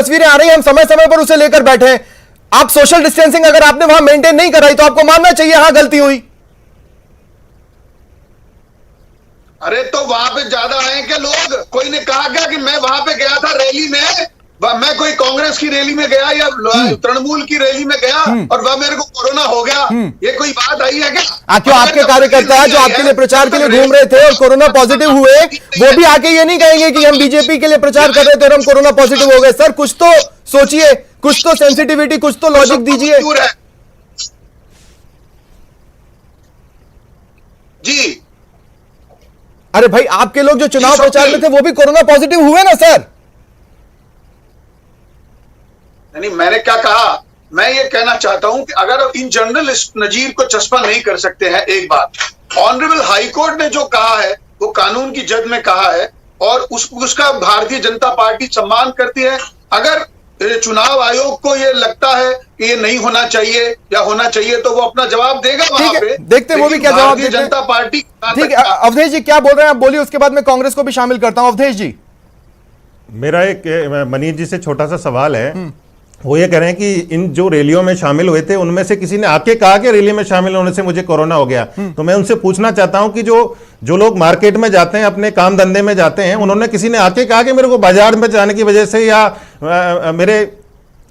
तस्वीरें आ रही हैं, हम समय समय पर उसे लेकर बैठे हैं। आप सोशल डिस्टेंसिंग अगर आपने वहां मेंटेन नहीं कराई तो आपको मानना चाहिए हाँ गलती हुई। अरे तो वहां पे ज्यादा आए क्या लोग? कोई ने कहा क्या कि मैं वहां पे गया था रैली में, मैं कोई कांग्रेस की रैली में गया या तृणमूल की रैली में गया और वह मेरे को कोरोना हो गया? ये कोई बात आई है क्या? क्यों आपके कार्यकर्ता है जो आपके लिए प्रचार के लिए घूम रहे थे और कोरोना पॉजिटिव हुए, वो भी आके ये नहीं कहेंगे कि हम बीजेपी के लिए प्रचार कर रहे थे और हम कोरोना पॉजिटिव हो गए? सर कुछ तो सोचिए, कुछ तो सेंसिटिविटी, कुछ तो लॉजिक दीजिए जी। अरे भाई आपके लोग जो चुनाव प्रचार में थे वो भी कोरोना पॉजिटिव हुए ना सर? नहीं, मैंने क्या कहा, मैं ये कहना चाहता हूं कि अगर इन जनरल इस नजीर को चस्पा नहीं कर सकते हैं, एक बात ऑनरेबल हाई कोर्ट ने जो कहा है वो कानून की जद में कहा है और उसका भारतीय जनता पार्टी सम्मान करती है। अगर चुनाव आयोग को ये लगता है कि ये नहीं होना चाहिए या होना चाहिए तो वो अपना जवाब देगा वहां पे। देखते हैं वो भी क्या जवाब देते हैं। जनता पार्टी ठीक है। अवधेश जी क्या बोल रहे हैं आप बोलिए, उसके बाद मैं कांग्रेस को भी शामिल करता हूं। अवधेश जी, मेरा एक मनीष जी से छोटा सा सवाल है। वो ये कह रहे हैं कि इन जो रैलियों में शामिल हुए थे उनमें से किसी ने आके कहा कि रैली में शामिल होने से मुझे कोरोना हो गया। तो मैं उनसे पूछना चाहता हूं कि जो लोग मार्केट में जाते हैं, अपने काम धंधे में जाते हैं, उन्होंने किसी ने आके कहा कि मेरे को बाजार में जाने की वजह से या मेरे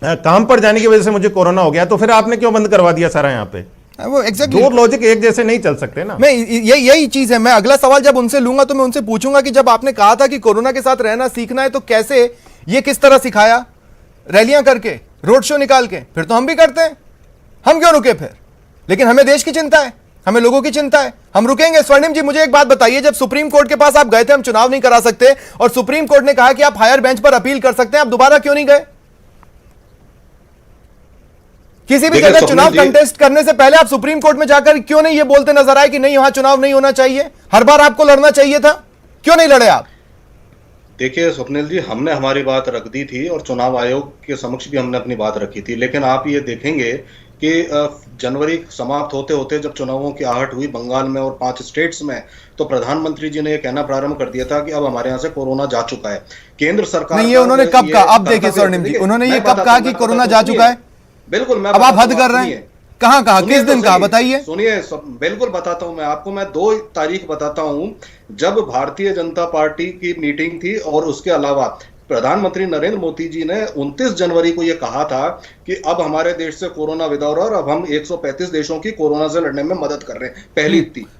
काम पर जाने की वजह से मुझे कोरोना हो गया, तो फिर आपने क्यों बंद करवा दिया सारा यहाँ पे? वो exactly, दो लॉजिक एक जैसे नहीं चल सकते ना। मैं यही चीज है। मैं अगला सवाल जब उनसे लूंगा तो मैं उनसे पूछूंगा कि जब आपने कहा था कि कोरोना के साथ रहना सीखना है तो कैसे, ये किस तरह सिखाया? रैलियां करके, रोड शो निकाल के? फिर तो हम भी करते हैं, हम क्यों रुके फिर? लेकिन हमें देश की चिंता है, हमें लोगों की चिंता है, हम रुकेंगे। स्वर्णिम जी मुझे एक बात बताइए, जब सुप्रीम कोर्ट के पास आप गए थे, हम चुनाव नहीं करा सकते और सुप्रीम कोर्ट ने कहा कि आप हायर बेंच पर अपील कर सकते हैं, आप दोबारा क्यों नहीं गए? किसी भी जगह चुनाव कंटेस्ट करने से पहले आप सुप्रीम कोर्ट में जाकर क्यों नहीं ये बोलते नजर आए कि नहीं यहां चुनाव नहीं होना चाहिए? हर बार आपको लड़ना चाहिए था, क्यों नहीं लड़े आप? देखिए स्वप्निल जी, हमने हमारी बात रख दी थी और चुनाव आयोग के समक्ष भी हमने अपनी बात रखी थी, लेकिन आप ये देखेंगे कि जनवरी समाप्त होते होते जब चुनावों की आहट हुई बंगाल में और 5 स्टेट्स में, तो प्रधानमंत्री जी ने यह कहना प्रारंभ कर दिया था कि अब हमारे यहाँ से कोरोना जा चुका है। केंद्र सरकार नहीं, ये उन्होंने कब कहा? अब देखिए स्वर्णिम जी, उन्होंने ये कब कहा कि कोरोना जा चुका है? बिल्कुल, मैं अब आप हद कर रहे हैं। कहां कहा, किस दिन कहा, बताइए। सुनिए, बिल्कुल बताता हूं मैं आपको। मैं 2 तारीख बताता हूं जब भारतीय जनता पार्टी की मीटिंग थी और उसके अलावा प्रधानमंत्री नरेंद्र मोदी जी ने 29 जनवरी को यह कहा था कि अब हमारे देश से कोरोना विदा हो रहा है और अब हम 135 देशों की कोरोना से लड़ने में मदद कर रहे हैं। पहली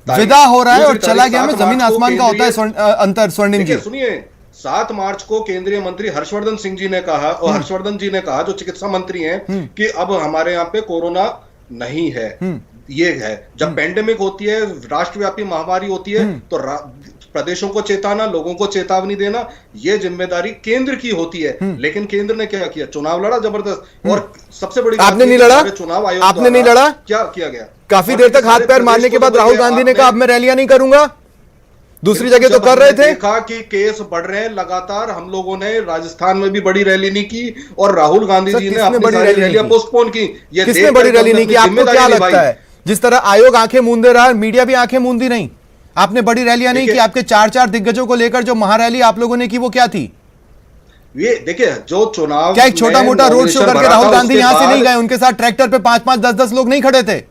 विदा हो रहा है और चला गया में जमीन आसमान का होता है अंतर। स्वर्णिम जी सुनिए, 7 मार्च को केंद्रीय मंत्री हर्षवर्धन सिंह जी ने कहा, और हर्षवर्धन जी ने कहा जो चिकित्सा मंत्री हैं, कि अब हमारे यहाँ पे कोरोना नहीं है। ये है, जब पेंडेमिक होती है, राष्ट्रव्यापी महामारी होती है, तो प्रदेशों को चेताना, लोगों को चेतावनी देना, ये जिम्मेदारी केंद्र की होती है। लेकिन केंद्र ने क्या किया? चुनाव लड़ा जबरदस्त। और सबसे बड़ी आपने नहीं लड़ा, चुनाव आयोग आपने नहीं लड़ा, क्या किया गया? काफी देर तक हाथ पैर मारने के बाद राहुल गांधी ने कहा अब मैं रैलियां नहीं करूंगा। दूसरी जगह तो कर रहे थे। देखा कि केस बढ़ रहे हैं लगातार, हम लोगों ने राजस्थान में भी बड़ी रैली नहीं की और राहुल गांधी जी ने अपनी सारी रैलियां पोस्टपोन की। ये किसने बड़ी रैली नहीं की? आपको क्या लगता है? जिस तरह आयोग आंखें मूंदे रहा, मीडिया भी आंखें मूंदी नहीं, आपने बड़ी रैलियां नहीं की। आपके 4 दिग्गजों को लेकर जो महारैली आप लोगों ने की वो क्या थी? ये देखिए, जो चुनाव क्या एक छोटा मोटा रोड शो करके राहुल गांधी यहां से नहीं गए? उनके साथ ट्रैक्टर पे 5-5, 10-10 लोग नहीं खड़े थे?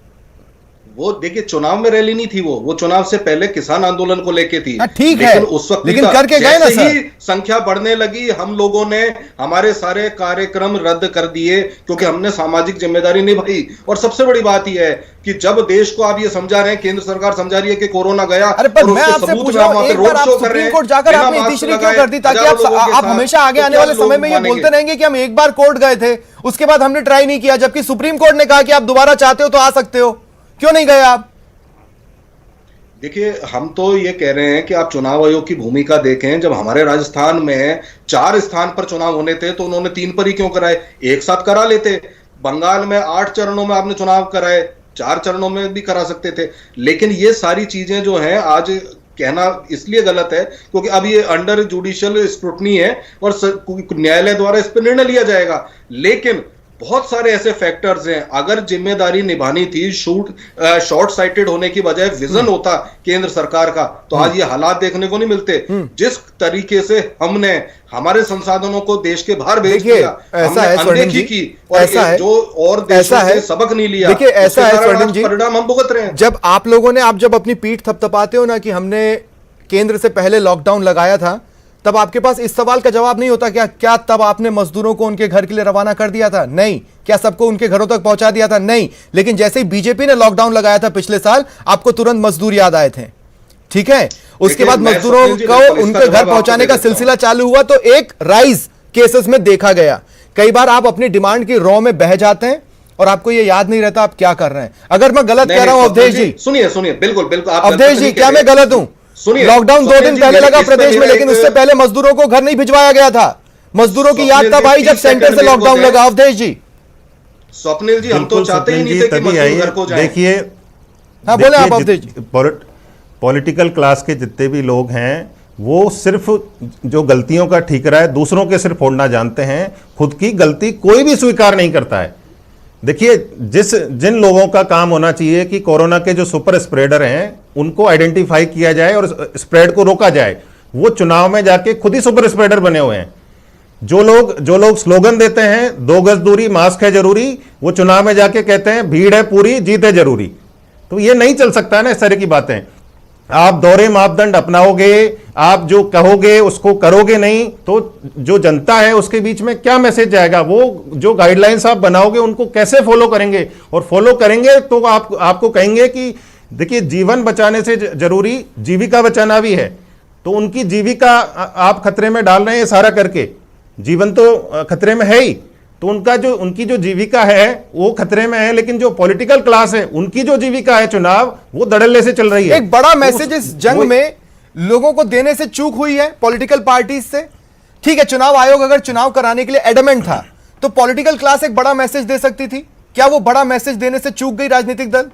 वो देखिए, चुनाव में रैली नहीं थी, वो चुनाव से पहले किसान आंदोलन को लेके थी। ठीक है, उस वक्त लेकिन करके गए ना सर। संख्या बढ़ने लगी, हम लोगों ने हमारे सारे कार्यक्रम रद्द कर दिए क्योंकि हमने सामाजिक जिम्मेदारी निभाई। और सबसे बड़ी बात यह है कि जब देश को आप ये समझा रहे हैं, केंद्र सरकार समझा रही है कि कोरोना गया, अरे पर मैं आपसे पूछ रहा हूं, एक बार आप सुप्रीम कोर्ट जाकर आपने इतिश्री क्यों कर दी? ताकि आप हमेशा आगे आने वाले समय में ये बोलते रहेंगे कि हम एक बार कोर्ट गए थे, उसके बाद हमने ट्राई नहीं किया, जबकि सुप्रीम कोर्ट ने कहा कि आप दोबारा चाहते हो तो आ सकते हो। क्यों नहीं गए आप? देखिए, हम तो ये कह रहे हैं कि आप चुनाव आयोग की भूमिका देखें। जब हमारे राजस्थान में 4 स्थान पर चुनाव होने थे तो उन्होंने 3 पर ही क्यों कराए? एक साथ करा लेते। बंगाल में 8 चरणों में आपने चुनाव कराए, 4 चरणों में भी करा सकते थे। लेकिन ये सारी चीजें जो हैं आज कहना इसलिए गलत है क्योंकि अब ये अंडर जुडिशियल स्क्रूटनी है और न्यायालय द्वारा इस पर निर्णय लिया जाएगा। लेकिन बहुत सारे ऐसे फैक्टर्स हैं। अगर जिम्मेदारी निभानी थी, शॉर्ट साइटेड होने की बजाय विजन होता केंद्र सरकार का, तो आज ये हालात देखने को नहीं मिलते। जिस तरीके से हमने हमारे संसाधनों को देश के बाहर भेज दिया, ऐसा है हमने अनदेखी की, और ऐसा है जो और देशों से सबक नहीं लिया, देखिए ऐसा है स्वर्णिम जी, परिणाम हम भुगत रहे हैं। जब आप लोगों ने, आप जब अपनी पीठ थपथपाते हो ना कि हमने केंद्र से पहले लॉकडाउन लगाया था, तब आपके पास इस सवाल का जवाब नहीं होता क्या तब आपने मजदूरों को उनके घर के लिए रवाना कर दिया था? नहीं। क्या सबको उनके घरों तक पहुंचा दिया था? नहीं। लेकिन जैसे ही बीजेपी ने लॉकडाउन लगाया था पिछले साल, आपको तुरंत मजदूर याद आए थे, ठीक है? उसके बाद मजदूरों को उनके घर पहुंचाने का सिलसिला चालू हुआ तो एक राइज केसेस में देखा गया। कई बार आप अपनी डिमांड की रॉ में बह जाते हैं और आपको ये याद नहीं रहता आप क्या कर रहे हैं। अगर मैं गलत कह रहा हूं अवधेश जी, सुनिए, बिल्कुल अवधेश जी, क्या मैं गलत हूं? लॉकडाउन 2 दिन पहले लगा प्रदेश में, लेकिन उससे पहले मजदूरों को घर नहीं भिजवाया गया था। मजदूरों की याद तब आई जब सेंटर से लॉकडाउन लगा। अवधेश जी, स्वप्निल जी, हम तो चाहते ही नहीं थे कि मजदूर घर को जाएं। देखिए, हाँ बोले आप अवधेश जी। पॉलिटिकल क्लास के जितने भी लोग हैं वो सिर्फ जो गलतियों का ठीकरा है दूसरों के सिर फोड़ना जानते हैं, खुद की गलती कोई भी स्वीकार नहीं करता है। देखिए, जिन लोगों का काम होना चाहिए कि कोरोना के जो सुपर स्प्रेडर हैं उनको आइडेंटिफाई किया जाए और स्प्रेड को रोका जाए, वो चुनाव में जाके खुद ही सुपर स्प्रेडर बने हुए हैं। जो लोग स्लोगन देते हैं 2 गज दूरी, मास्क है जरूरी, वो चुनाव में जाके कहते हैं भीड़ है पूरी, जीत है जरूरी। तो ये नहीं चल सकता है ना, इस तरह की बातें। आप दोहरे मापदंड अपनाओगे, आप जो कहोगे उसको करोगे नहीं, तो जो जनता है उसके बीच में क्या मैसेज जाएगा? वो जो गाइडलाइंस आप बनाओगे उनको कैसे फॉलो करेंगे? और फॉलो करेंगे तो आपको कहेंगे कि देखिए, जीवन बचाने से जरूरी जीविका बचाना भी है। तो उनकी जीविका आप खतरे में डाल रहे हैं सारा करके। जीवन तो खतरे में है ही, तो उनकी जो जीविका है वो खतरे में है। लेकिन जो पॉलिटिकल क्लास है उनकी जो जीविका है चुनाव, वो धड़ल्ले से चल रही है। एक बड़ा मैसेज इस जंग में लोगों को देने से चूक हुई है पॉलिटिकल पार्टीज से। ठीक है, चुनाव आयोग अगर चुनाव कराने के लिए एडमेंट था तो पॉलिटिकल क्लास एक बड़ा मैसेज दे सकती थी। क्या वो बड़ा मैसेज देने से चूक गई राजनीतिक दल?